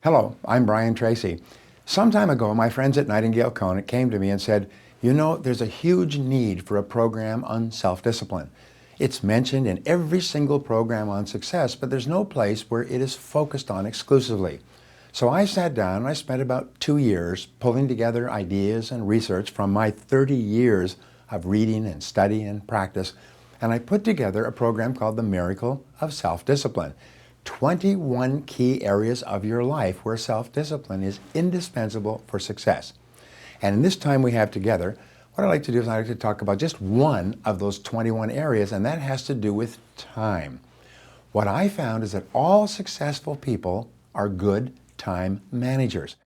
Hello, I'm Brian Tracy. Some time ago, my friends at Nightingale Conant came to me and said, there's a huge need for a program on self-discipline. It's mentioned in every single program on success, but there's no place where it is focused on exclusively. So I sat down and I spent about 2 years pulling together ideas and research from my 30 years of reading and study and practice, and I put together a program called The Miracle of Self-Discipline. 21 key areas of your life where self-discipline is indispensable for success. And in this time we have together, what I'd like to do is I'd like to talk about just one of those 21 areas, and that has to do with time. What I found is that all successful people are good time managers.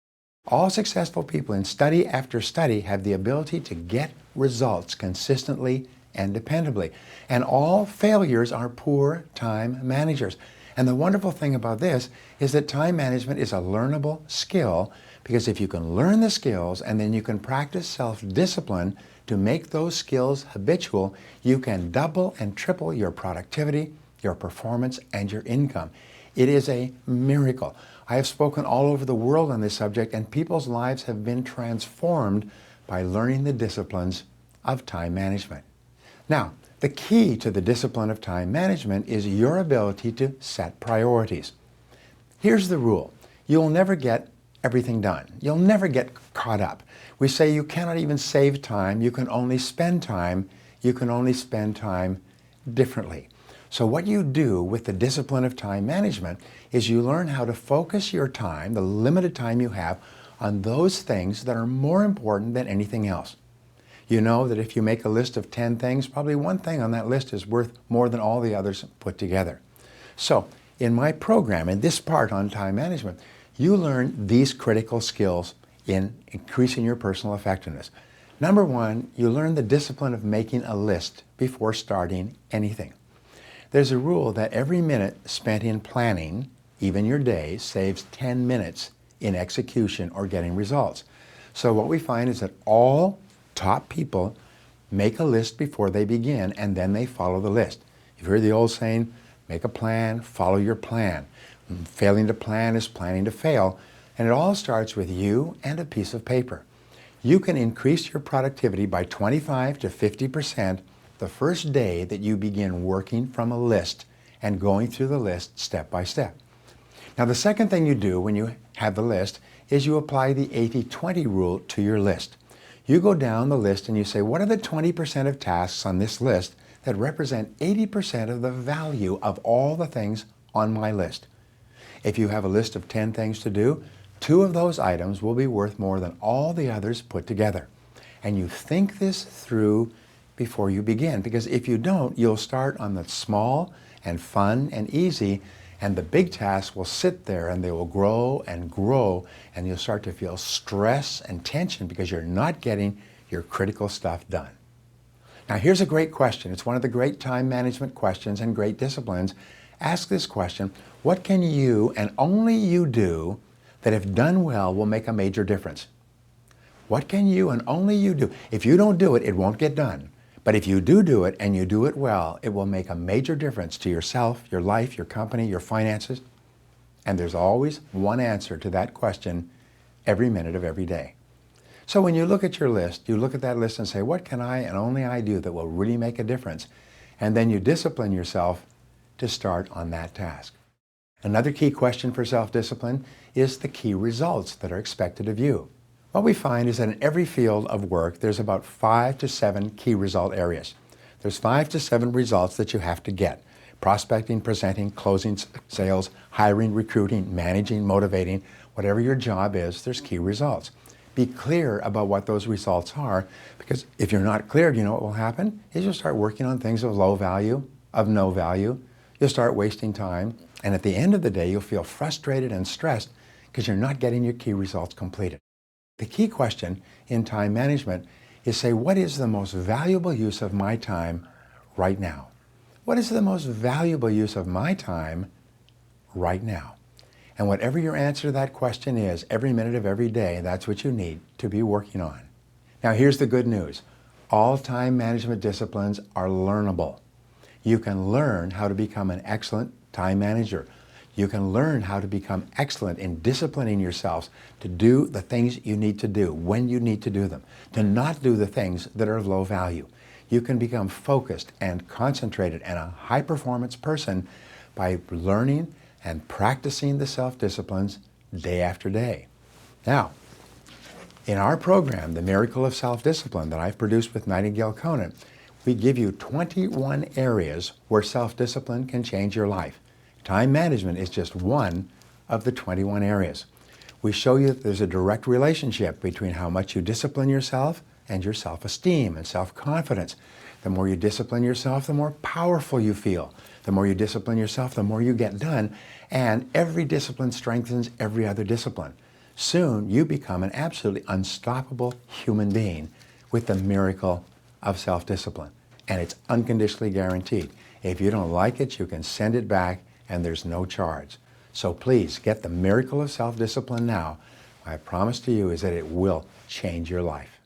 All successful people in study after study have the ability to get results consistently and dependably. And all failures are poor time managers. And the wonderful thing about this is that time management is a learnable skill, because if you can learn the skills and then you can practice self-discipline to make those skills habitual, you can double and triple your productivity, your performance, and your income. It is a miracle. I have spoken all over the world on this subject, and people's lives have been transformed by learning the disciplines of time management. Now, the key to the discipline of time management is your ability to set priorities. Here's the rule. You'll never get everything done. You'll never get caught up. We say you cannot even save time. You can only spend time. You can only spend time differently. So what you do with the discipline of time management is you learn how to focus your time, the limited time you have, on those things that are more important than anything else. You know that if you make a list of 10 things, probably one thing on that list is worth more than all the others put together. So in my program, in this part on time management, you learn these critical skills in increasing your personal effectiveness. Number one, you learn the discipline of making a list before starting anything. There's a rule that every minute spent in planning, even your day, saves 10 minutes in execution or getting results. So what we find is that all top people make a list before they begin, and then they follow the list. You've heard the old saying, make a plan, follow your plan. Failing to plan is planning to fail, and it all starts with you and a piece of paper. You can increase your productivity by 25 to 50% the first day that you begin working from a list and going through the list step by step. Now, the second thing you do when you have the list is you apply the 80-20 rule to your list. You go down the list and you say, what are the 20% of tasks on this list that represent 80% of the value of all the things on my list? If you have a list of 10 things to do, 2 of those items will be worth more than all the others put together. And you think this through before you begin, because if you don't, you'll start on the small and fun and easy, and the big tasks will sit there and they will grow, and you'll start to feel stress and tension because you're not getting your critical stuff done. Now, here's a great question. It's one of the great time management questions and great disciplines. Ask this question: what can you and only you do that, if done well, will make a major difference? What can you and only you do? If you don't do it, it won't get done. But if you do it, and you do it well, it will make a major difference to yourself, your life, your company, your finances. And there's always one answer to that question every minute of every day. So when you look at your list, you look at that list and say, what can I and only I do that will really make a difference? And then you discipline yourself to start on that task. Another key question for self-discipline is the key results that are expected of you. What we find is that in every field of work, there's about 5 to 7 key result areas. There's 5 to 7 results that you have to get: prospecting, presenting, closing sales, hiring, recruiting, managing, motivating. Whatever your job is, there's key results. Be clear about what those results are, because if you're not clear, you know what will happen? Is you'll start working on things of low value, of no value. You'll start wasting time, and at the end of the day, you'll feel frustrated and stressed because you're not getting your key results completed. The key question in time management is, say, what is the most valuable use of my time right now? What is the most valuable use of my time right now? And whatever your answer to that question is, every minute of every day, that's what you need to be working on. Now, here's the good news. All time management disciplines are learnable. You can learn how to become an excellent time manager. You can learn how to become excellent in disciplining yourselves to do the things you need to do when you need to do them, to not do the things that are of low value. You can become focused and concentrated and a high-performance person by learning and practicing the self-disciplines day after day. Now, in our program, The Miracle of Self-Discipline, that I've produced with Nightingale Conant, we give you 21 areas where self-discipline can change your life. Time management is just one of the 21 areas. We show you that there's a direct relationship between how much you discipline yourself and your self-esteem and self-confidence. The more you discipline yourself, the more powerful you feel. The more you discipline yourself, the more you get done. And every discipline strengthens every other discipline. Soon, you become an absolutely unstoppable human being with the miracle of self-discipline. And it's unconditionally guaranteed. If you don't like it, you can send it back and there's no charge. So please, get the miracle of self-discipline now. My promise to you is that it will change your life.